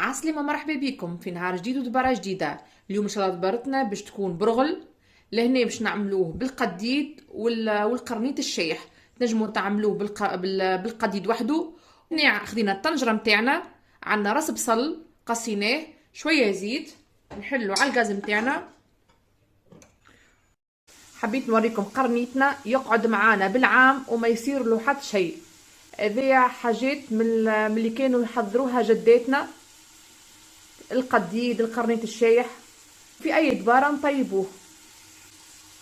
عسلامة، مرحبا بكم في نهار جديد ودبارة جديدة. اليوم ان شاء الله دبارتنا باش تكون برغل. لهنا باش نعملوه بالقديد والقرنيط الشايح. تنجموا تعملوه بالقديد وحده. هنا خدينا الطنجرة متاعنا، عندنا راس بصل قصيناه، شوية زيت، نحلو على الغاز متاعنا. حبيت نوريكم قرنيتنا يقعد معانا بالعام وما يصير له حتى شيء. هذه حاجات من اللي كانوا يحضروها جداتنا. القديد، القرنيط الشايح، في اي دبارة نطيبوه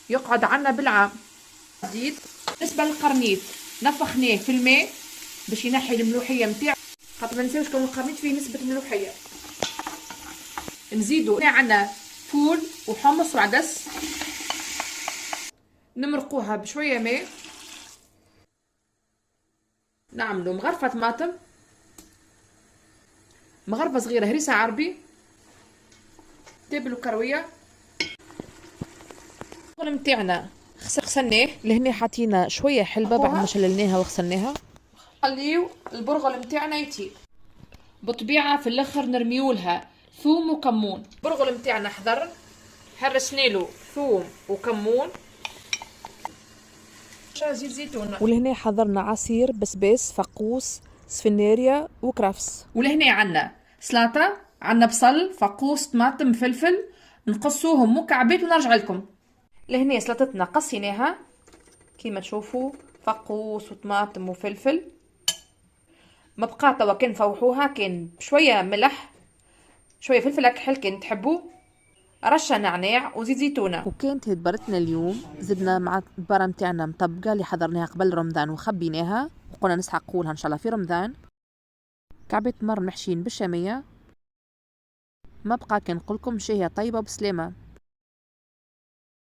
يقعد عنا بالعام. قديد. بالنسبة للقرنيط نفخناه في الماء باش ينحي الملوحية متاعو، خاطر ما نساوش كون القرنيط فيه نسبة ملوحية. نزيدو عنا فول وحمص وعدس، نمرقوها بشوية ماء، نعملو مغرفة طماطم، مغرفة صغيرة هريسة عربي، تابل وكروية. البرغل متاعنا غسلناه، لهنا حطينا شوية حلبة بعد ما شللناها وغسلناها. خليو البرغل متاعنا يطيب. بطبيعة في الاخر نرميولها ثوم وكمون. البرغل متاعنا حضر، هرسناله ثوم وكمون، زيت زيتون، ولهنا حضرنا عصير بسباس، فقوس، سفناريا وكرفس. ولهنا عنا سلطة، عنا بصل، فقوس، طماطم، فلفل، نقصوهم مكعبات ونرجع لكم. لهنا سلطتنا قصيناها كيما تشوفوا، فقوس وطماطم وفلفل. ما بقى توا كان فوحوها، كان شويه ملح، شويه فلفل اكحل كان تحبوا، رشه نعناع وزيت زيتونه. وكانت هي دبرتنا اليوم. زدنا مع الدبارة متاعنا مطبقة اللي حضرناها قبل رمضان وخبيناها وقلنا نسحقولها ان شاء الله في رمضان. كعبة مر محشين بالشامية. ما بقى كان نقولكم شهية طيبة وبسلامة.